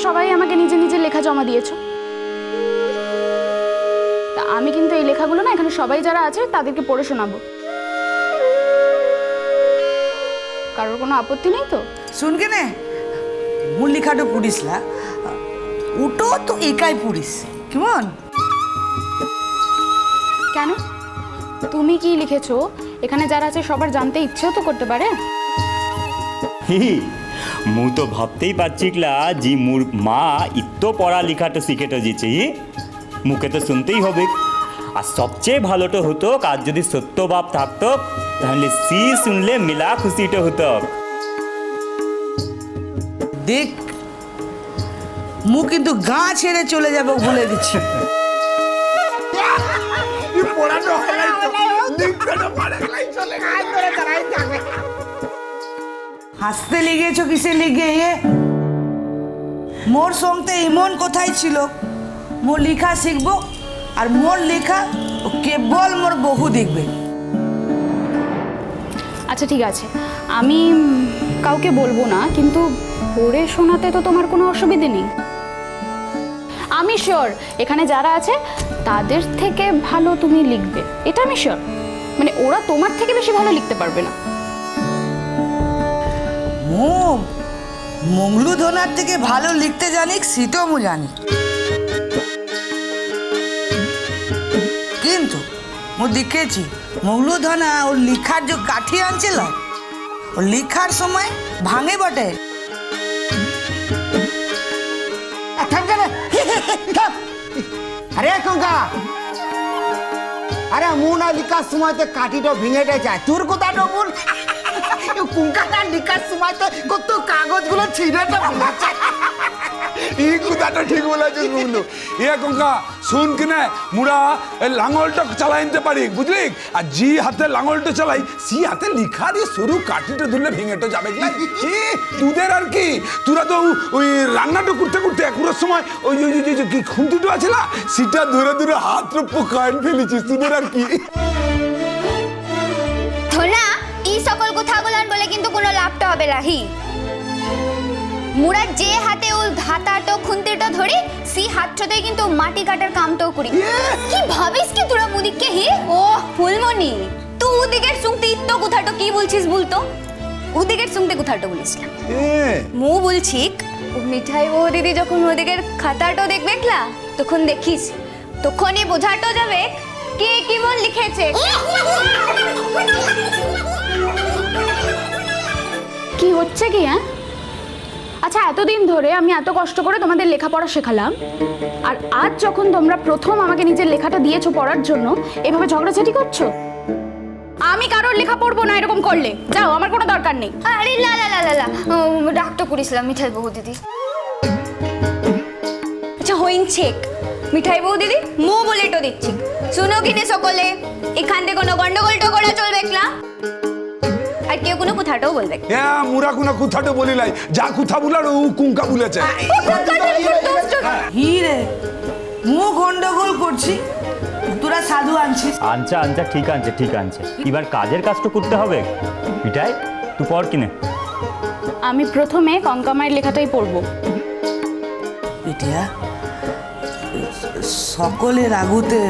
সবাই আমাকে নিজে নিজে লেখা জমা দিয়েছো। তা আমি কিন্তু এই লেখাগুলো না এখানে সবাই যারা আছে তাদেরকে পড়ে শোনাবো। কারোর কোনো আপত্তি নেই তো? শুন কেনে মোর লেখাটা পড়িসলা, ওটো তো একাই পড়িস কেমন? কেন, তুমি কি লিখেছো এখানে যারা আছে সবার জানতে ইচ্ছেও তো করতে পারে। মু তো ভাবতেই পারছিলা যে মোর মা ইত্ত পড়া লেখাটা শিখেটো যেছে, মুখে তো শুনতেই হবে। আর সবচেয়ে ভালোটা হতো কাজ যদি সত্য বাপ থাকতো তাহলে সি শুনলে মিলা খুশিটা হতো। দেখ মু কিন্তু গা ছেড়ে চলে যাবো বলে দিচ্ছি। হাসতে লেগেছ কিসে লেগে? মোর সঙ্গে এমন কথাই ছিল মোর লেখা শিখবো আর মোর লেখা ও কেবল মোর বহু দেখবে। আচ্ছা ঠিক আছে, আমি কাউকে বলবো না, কিন্তু পড়ে শোনাতে তো তোমার কোনো অসুবিধে নেই। আমি শিওর এখানে যারা আছে তাদের থেকে ভালো তুমি লিখবে, এটা আমি শিওর। মানে ওরা তোমার থেকে বেশি ভালো লিখতে পারবে না। মঙ্গলু ধনার থেকে ভালো লিখতে জানি সেটাও মু জানি, কিন্তু মু দেখেছি মঙ্গলু ধনা ওর লিখার যে কাঠি আনছিল ও লিখার সময় ভাঙে বটে। আরে কঙ্কা, আরে মুনা লিখার সময় তো কাঠিটা ভেঙে যায়, তোর কথাটা বল। কুঙ্কাটা লিখার সময় তো কত কাগজগুলো ছিঁড়েটা ভেঙেছে। এই কথাটা ঠিক বলেছিস বন্ধু। এ কঙ্কা শুন কিনা, মুরা লাঙলটা চালাইতে পারি বুঝলি, আর যে হাতে লাঙলটা চালাই সে হাতে লিখা দিয়ে সরু কাঠিটা ধরলে ভেঙেটা যাবে কি? তোদের আর কি, তোরা তো ওই রান্নাটা করতে করতে একুরের সময় ওই কি খুন্তিটা আছে না সেটা ধরে ধরে হাত পোকায় ফেলেছিস, তোদের আর কি। ধনা এই সকল কথাগুলো বলে কিন্তু কোনো লাভটা হবে নাহি। মুরা যে হাতে ও ধাতাটো খুন্তিটো ধরে সেই হাতটাতেই কিন্তু মাটি কাটার কামটাও করি। কি ভাবিস কি তোরা মুদিকে? হে ও ফুলমণি, তুই উদিকের সুংতে ইত্ত কথাটো কি বলছিস বলতো? উদিকের সুংতে কথাটো বলিস না, মু বলছি ও মিঠাই ও দিদি যখন ওদিকের খাতাটো দেখবে না তখন দেখিস, তখনই বোঝাটো যাবে কে কেমন লিখেছে। কি হচ্ছে কি? হ্যাঁ আচ্ছা, এতদিন ধরে আমি এত কষ্ট করে তোমাদের লেখাপড়া শেখালাম, আর আজ যখন তোমরা প্রথম আমাকে নিজের লেখাটা দিয়েছো পড়ার জন্য এভাবে ঝগড়াঝাটি করছো? আমি কারোর লেখা পড়বো না এরকম করলে, যাও, আমার কোনো দরকার নেই। আরে লা লা লা লা লা, ডাকটা করিসলাম মিঠাই বউ দিদি। আচ্ছা হইনছে মিঠাই বউ দিদি, মু বলে তো দিচ্ছি, শুনো কিনে সকলে, এখান থেকে কোনো গন্ডগোল টগোড়া চলবে না, আর কেউ কোনো কথাটাও বলবে। হ্যাঁ মুরা কোনো কথাটা বলি নাই, যা কথা বলার ও কুঙ্কা বলেছে। হি রে, মু গন্ডগোল করছি, তোরা সাধু আনছিস। আনছা আনছা ঠিক আনছে ঠিক আনছে, এবার কাজের কাজটা করতে হবে। মিঠাই তুই পড় কিনে। আমি প্রথমে কঙ্কামায়ের লেখাটাই পড়বো। এটা সকলের আগুতে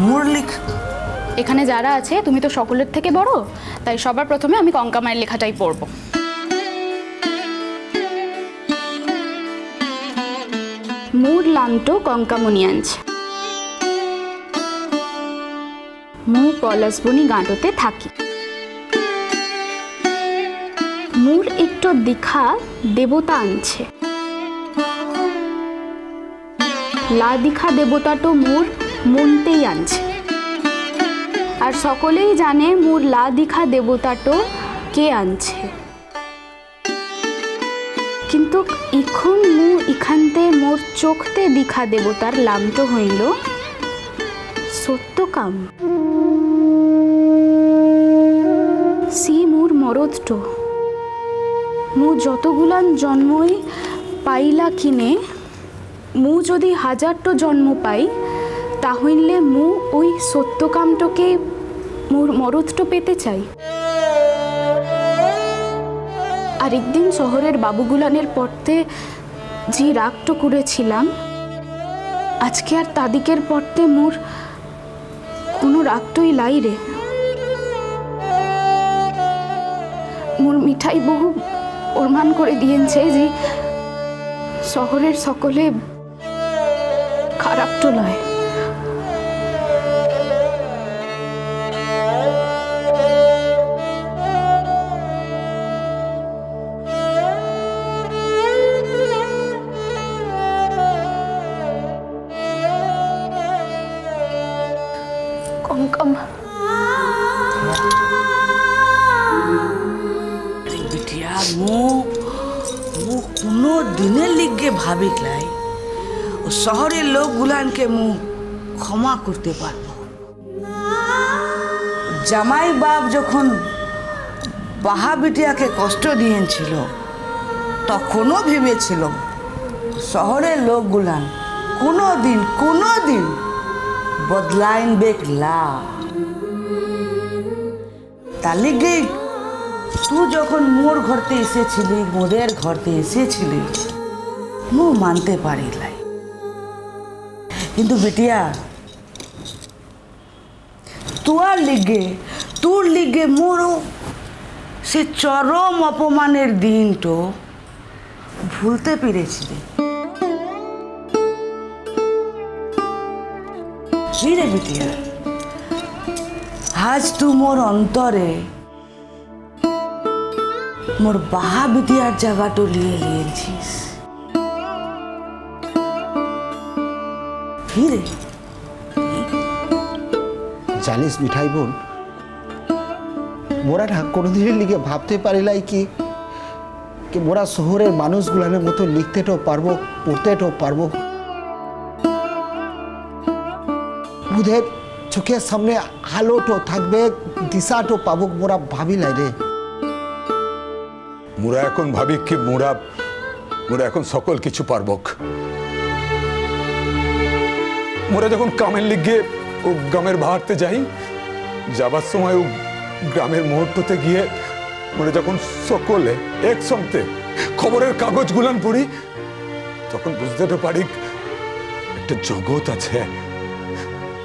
মোর লিখ। এখানে যারা আছে তুমি তো সকলের থেকে বড়, তাই সবার প্রথমে আমি কঙ্কামায়ের লেখাটাই পড়বো। মোর লামটো কঙ্কামনিয়াঞ্চ, মু পলাশবনি গাঁটতে থাকি, মোর একটু দীক্ষা দেবতা আনছে, লা দীক্ষা দেবতাটো মোর মনতেই আনছে, আর সকলেই জানে মোর লা দীক্ষা দেবতাটো কে আনছে, কিন্তু এখন মু ইখানতে মোর চোখতে দীক্ষা দেবতার লামটো হইল সত্যকাম, সি মোর মরদটো, মু যতগুলান জন্মই পাইলা কিনে, মু যদি 1000টো জন্ম পাই তাহলে মু ওই সত্যকামটোকে মোর মরদটো পেতে চাই। আর একদিন শহরের বাবুগুলানের পড়তে যে রাগটো করেছিলাম আজকে আর তাদিকের পরতে মোর কোনো রাগটই লাই রে। মোর মিঠাই বহু প্রমাণ করে দিয়েছে যে শহরের সকলে খারাপ তো নয়। কঙ্কম বিটিয়া মু কোনো দিনের লিগে ভাবিকলাই ও শহরের লোকগুলানকে মু ক্ষমা করতে পারবো। জামাই বাপ যখন বাহা বিটিয়াকে কষ্ট দিয়েছিল তখনও ভেবেছিল শহরের লোকগুলান কোনো দিন বদলাইন বেকলা। তার লিগে তুই যখন মোর ঘরতে এসেছিলি মোদের ঘরতে এসেছিলি মু মানতে পারিলাই, কিন্তু বিটিয়া তোর লিগে মোরও সে চরম অপমানের দিনটো ভুলতে পেরেছিলি। রে বিটিয়া আজ তুই মোর অন্তরে মোর বাহা বিটিয়ার জায়গাটো লিয়েছিস। রে জানিস মিঠাই বোন, মোরা না কোনোদিনের লিগে ভাবতে পারিলাই কি মোরা শহরের মানুষগুলানের মতো লিখতেও পারবো, পড়তেও পারবো। ওদের চোখের সামনে আলোটো থাকবে, দিশাটো পাবো, মোরা ভাবিলাই রে। মোরা এখন ভাবি কি মোরা এখন সকল কিছু পারব। মোরা যখন কামের লিগে ও গ্রামের বাহারতে যাই, যাবার সময় ও গ্রামের মুহূর্ততে গিয়ে মোরা যখন সকলে একসঙ্গে খবরের কাগজ গুলান পড়ি তখন বুঝতে তো পারি একটা জগৎ আছে,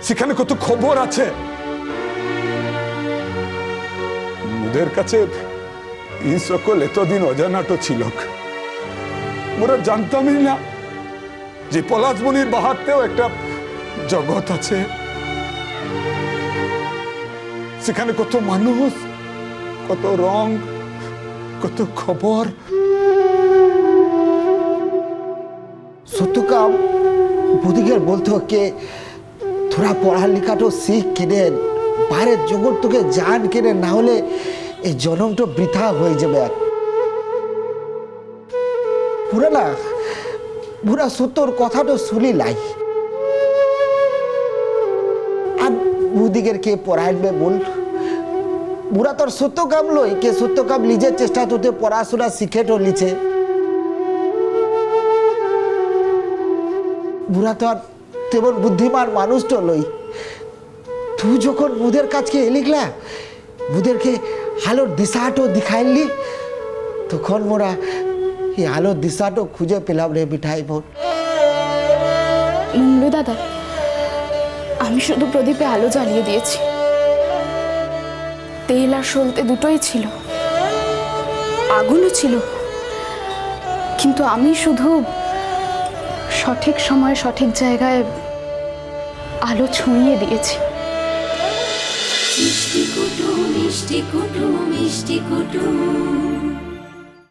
সেখানে কত খবর আছে। ওদের কাছে এই সকল এতদিন অজানাটো ছিল। মোরা জানতামই না যে পলাশবনির বাহারতেও একটা জগৎ আছে, সেখানে কত মানুষ, কত রং, কত খবর। সত্যকাম বুদিকের বলতো কে তোরা পড়ালেখাটো শিখ কিনে বাইরের জগৎ তোকে জান কিনে, না হলে এই জন্মটা বৃথা হয়ে যাবে। পুরা সত্যর কথাটা শুনি লাই। আর বুদিকের কে পড়াইবে বল? বুড়া তোর সত্য কাম লই কে সত্য কাম নিজের চেষ্টা তোতে পড়াশোনা শিখে তো লিছে। বুড়া তো আর তেমন বুদ্ধিমান মানুষ তো লই। তুই যখন বুদের কাছকে এলিগলা, বুদেরকে আলোর দিশাটো দেখাইলি, তখন মোরা এই আলোর দিশাটো খুঁজে পেলাম রে মিঠাই বোন। মঙ্গলু দাদা, আমি শুধু প্রদীপে আলো জ্বালিয়ে দিয়েছি। তেল আর সলতে দুটোই ছিল, আগুনও ছিল, কিন্তু আমি শুধু সঠিক সময়ে সঠিক জায়গায় আলো ছড়িয়ে দিয়েছি। মিষ্টি কুটু মিষ্টি কুটু মিষ্টি কুটু